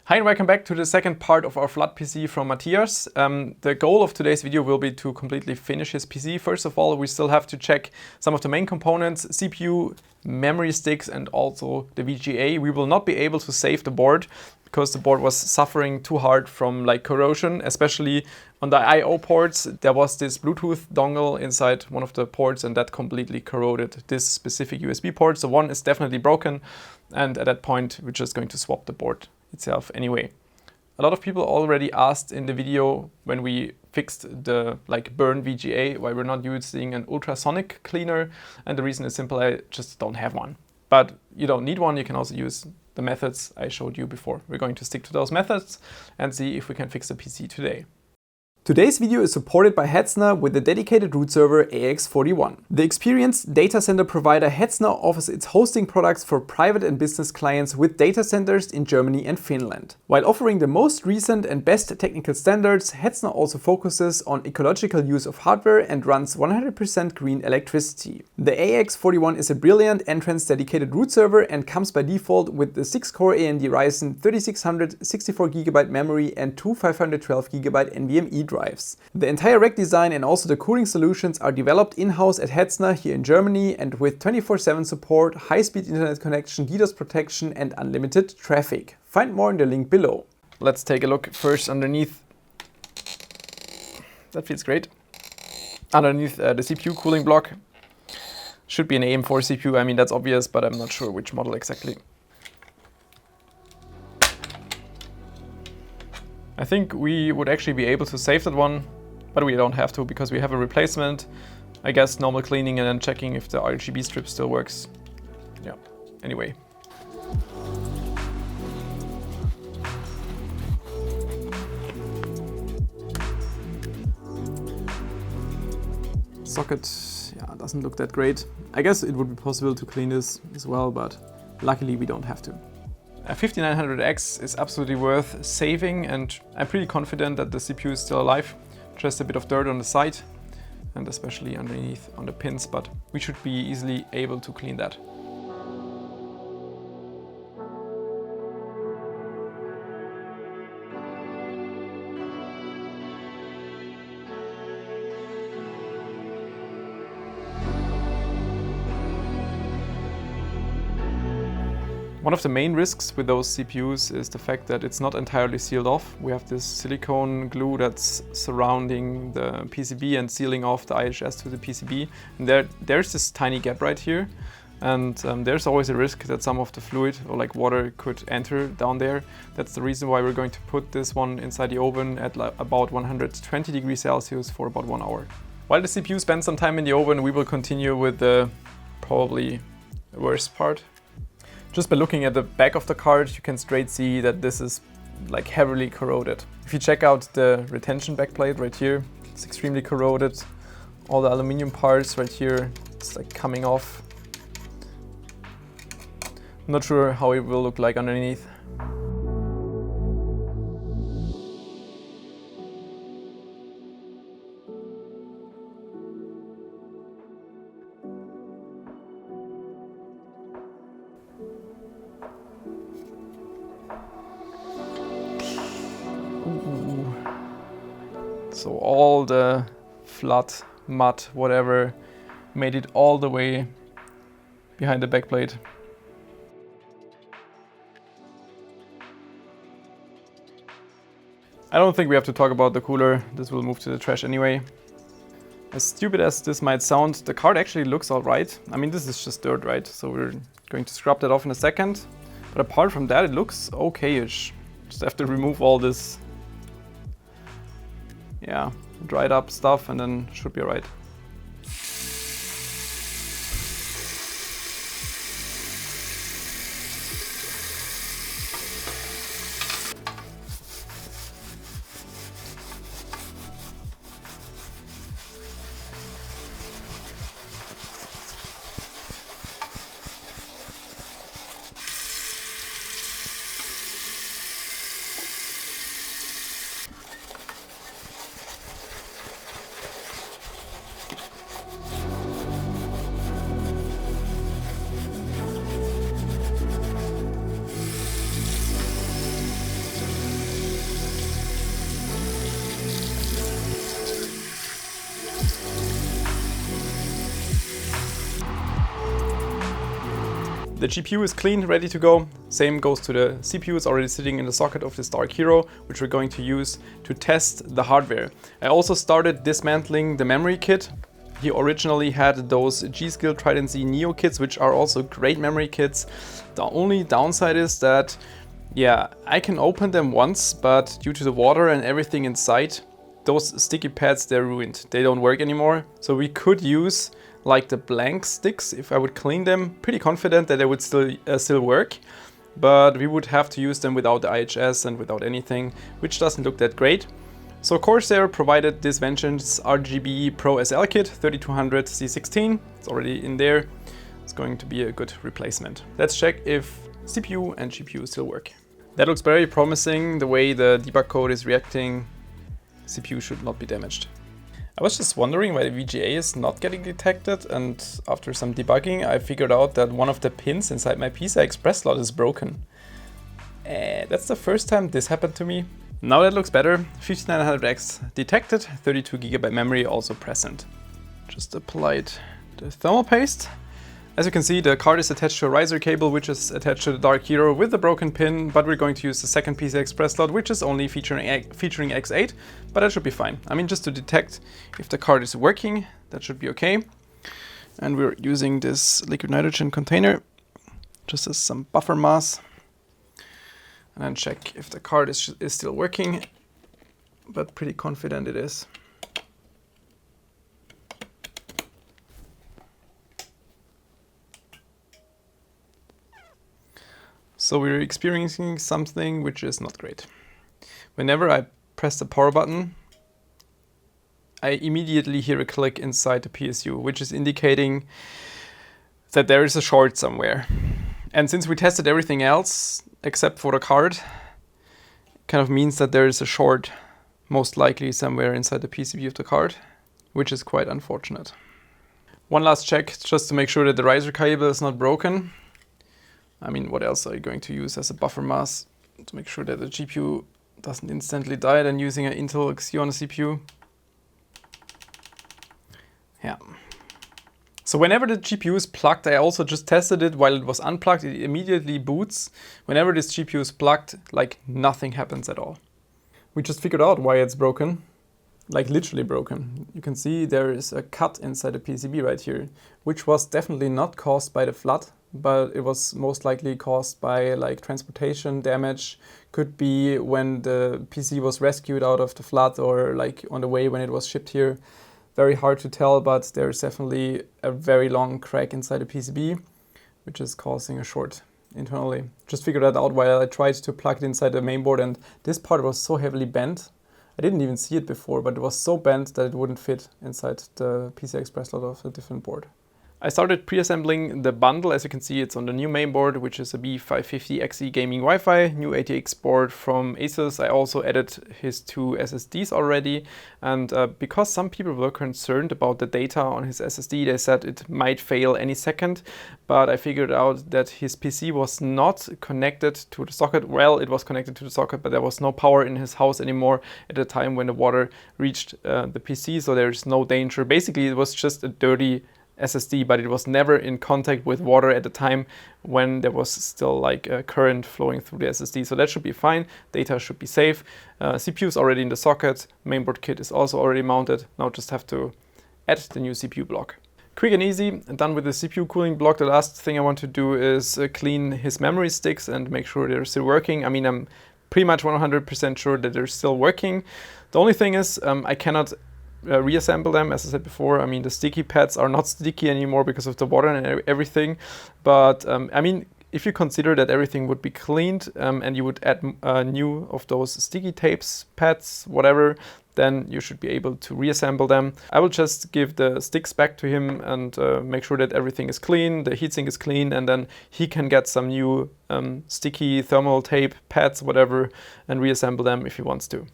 Hi and welcome back to the second part of our flood PC from Matthias. The goal of today's video will be to completely finish his PC. First of all, we still have to check some of the main components, CPU, memory sticks and also the VGA. We will not be able to save the board because the board was suffering too hard from corrosion, especially on the I/O ports. There was this Bluetooth dongle inside one of the ports and that completely corroded this specific USB port. So one is definitely broken and at that point we're just going to swap the board itself anyway. A lot of people already asked in the video when we fixed the burn VGA why we're not using an ultrasonic cleaner, and the reason is simple, I just don't have one. But you don't need one, you can also use the methods I showed you before. We're going to stick to those methods and see if we can fix the PC today. Today's video is supported by Hetzner with the dedicated root server AX41. The experienced data center provider Hetzner offers its hosting products for private and business clients with data centers in Germany and Finland. While offering the most recent and best technical standards, Hetzner also focuses on ecological use of hardware and runs 100% green electricity. The AX41 is a brilliant entrance dedicated root server and comes by default with the 6-core AMD Ryzen 3600 64GB memory and two 512GB NVMe drives. The entire rack design and also the cooling solutions are developed in-house at Hetzner here in Germany, and with 24/7 support, high-speed internet connection, DDoS protection and unlimited traffic. Find more in the link below. Let's take a look first underneath. That feels great. Underneath the CPU cooling block. Should be an AM4 CPU, I mean that's obvious, but I'm not sure which model exactly. I think we would actually be able to save that one, but we don't have to because we have a replacement. I guess normal cleaning and then checking if the RGB strip still works. Yeah, anyway. Socket, yeah, doesn't look that great. I guess it would be possible to clean this as well, but luckily we don't have to. A 5900X is absolutely worth saving, and I'm pretty confident that the CPU is still alive. Just a bit of dirt on the side and especially underneath on the pins, but we should be easily able to clean that. One of the main risks with those CPUs is the fact that it's not entirely sealed off. We have this silicone glue that's surrounding the PCB and sealing off the IHS to the PCB. And there's this tiny gap right here. And there's always a risk that some of the fluid or water could enter down there. That's the reason why we're going to put this one inside the oven at about 120 degrees Celsius for about 1 hour. While the CPU spends some time in the oven, we will continue with the probably worst part. Just by looking at the back of the card, you can straight see that this is heavily corroded. If you check out the retention backplate right here, it's extremely corroded. All the aluminum parts right here, it's coming off. I'm not sure how it will look like underneath. So all the flood, mud, whatever, made it all the way behind the backplate. I don't think we have to talk about the cooler. This will move to the trash anyway. As stupid as this might sound, the card actually looks alright. I mean, this is just dirt, right? So we're going to scrub that off in a second. But apart from that, it looks okay-ish. Just have to remove all this, yeah, dried up stuff and then should be alright. The GPU is clean, ready to go. Same goes to the CPU. It's already sitting in the socket of this Dark Hero, which we're going to use to test the hardware. I also started dismantling the memory kit. He originally had those G.Skill Trident Z Neo kits, which are also great memory kits. The only downside is that, yeah, I can open them once, but due to the water and everything inside, those sticky pads, they're ruined. They don't work anymore. So we could use like the blank sticks. If I would clean them, pretty confident that they would still work. But we would have to use them without the IHS and without anything, which doesn't look that great. So Corsair provided this Vengeance RGB Pro SL kit, 3200 C16. It's already in there. It's going to be a good replacement. Let's check if CPU and GPU still work. That looks very promising. The way the debug code is reacting, CPU should not be damaged. I was just wondering why the VGA is not getting detected, and after some debugging I figured out that one of the pins inside my PCI Express slot is broken. That's the first time this happened to me. Now that looks better. 5900X detected, 32 GB memory also present. Just applied the thermal paste. As you can see, the card is attached to a riser cable, which is attached to the Dark Hero with the broken pin, but we're going to use the second PCI Express slot, which is only featuring X8, but that should be fine. I mean, just to detect if the card is working, that should be okay. And we're using this liquid nitrogen container, just as some buffer mass. And then check if the card is still working, but pretty confident it is. So we're experiencing something which is not great. Whenever I press the power button, I immediately hear a click inside the PSU, which is indicating that there is a short somewhere. And since we tested everything else except for the card, kind of means that there is a short most likely somewhere inside the PCB of the card, which is quite unfortunate. One last check just to make sure that the riser cable is not broken. I mean, what else are you going to use as a buffer mass to make sure that the GPU doesn't instantly die than using an Intel Xeon CPU? Yeah. So whenever the GPU is plugged, I also just tested it while it was unplugged, it immediately boots. Whenever this GPU is plugged, like nothing happens at all. We just figured out why it's broken, like literally broken. You can see there is a cut inside the PCB right here, which was definitely not caused by the flood, but it was most likely caused by like transportation damage. Could be when the PC was rescued out of the flood or like on the way when it was shipped here. Very hard to tell, but there's definitely a very long crack inside the PCB, which is causing a short internally. Just figured that out while I tried to plug it inside the mainboard, and this part was so heavily bent. I didn't even see it before, but it was so bent that it wouldn't fit inside the PCI Express slot of a different board. I started pre-assembling the bundle. As you can see, it's on the new mainboard, which is a B550XE gaming Wi-Fi, new ATX board from ASUS. I also added his two SSDs already. And because some people were concerned about the data on his SSD, they said it might fail any second. But I figured out that his PC was not connected to the socket. Well, it was connected to the socket, but there was no power in his house anymore at the time when the water reached the PC. So there's no danger. Basically, it was just a dirty SSD, but it was never in contact with water at the time when there was still like a current flowing through the SSD. So that should be fine. Data should be safe. CPU is already in the socket. Mainboard kit is also already mounted. Now just have to add the new CPU block. Quick and easy, and done with the CPU cooling block. The last thing I want to do is clean his memory sticks and make sure they're still working. I mean, I'm pretty much 100% sure that they're still working. The only thing is I cannot reassemble them. As I said before, I mean, the sticky pads are not sticky anymore because of the water and everything. But I mean, if you consider that everything would be cleaned and you would add new of those sticky tapes, pads, whatever, then you should be able to reassemble them. I will just give the sticks back to him and make sure that everything is clean, the heatsink is clean, and then he can get some new sticky thermal tape, pads, whatever, and reassemble them if he wants to.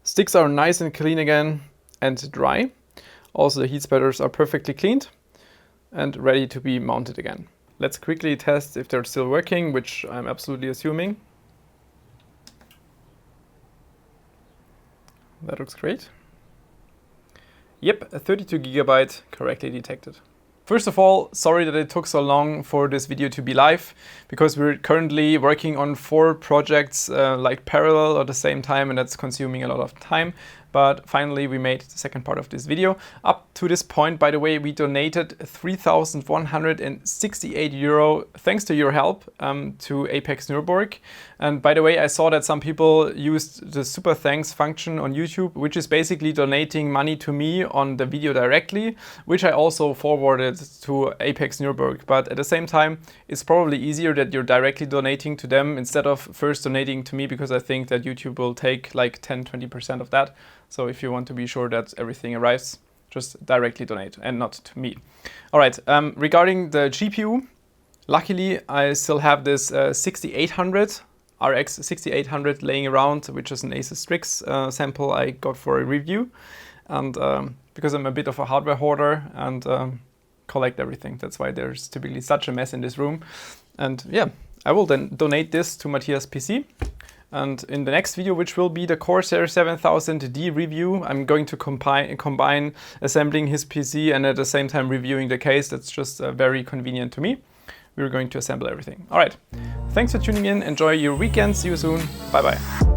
Sticks are nice and clean again and dry. Also the heat spreaders are perfectly cleaned and ready to be mounted again. Let's quickly test if they're still working, which I'm absolutely assuming. That looks great. Yep, a 32 GB correctly detected. First of all, sorry that it took so long for this video to be live, because we're currently working on 4 projects like parallel at the same time, and that's consuming a lot of time. But finally we made the second part of this video. Up to this point, by the way, we donated 3,168 euro thanks to your help to Apex Nürburg. And by the way, I saw that some people used the super thanks function on YouTube, which is basically donating money to me on the video directly, which I also forwarded to Apex Nürburg. But at the same time, it's probably easier that you're directly donating to them instead of first donating to me, because I think that YouTube will take like 10-20% of that. So if you want to be sure that everything arrives, just directly donate and not to me. All right, regarding the GPU, luckily I still have this 6800 RX 6800 laying around, which is an ASUS Strix sample I got for a review. And because I'm a bit of a hardware hoarder and collect everything, that's why there's typically such a mess in this room. And yeah, I will then donate this to Matthias' PC. And in the next video, which will be the Corsair 7000D review, I'm going to combine assembling his PC and at the same time reviewing the case. That's just very convenient to me. We're going to assemble everything. All right, thanks for tuning in. Enjoy your weekend. See you soon. Bye-bye.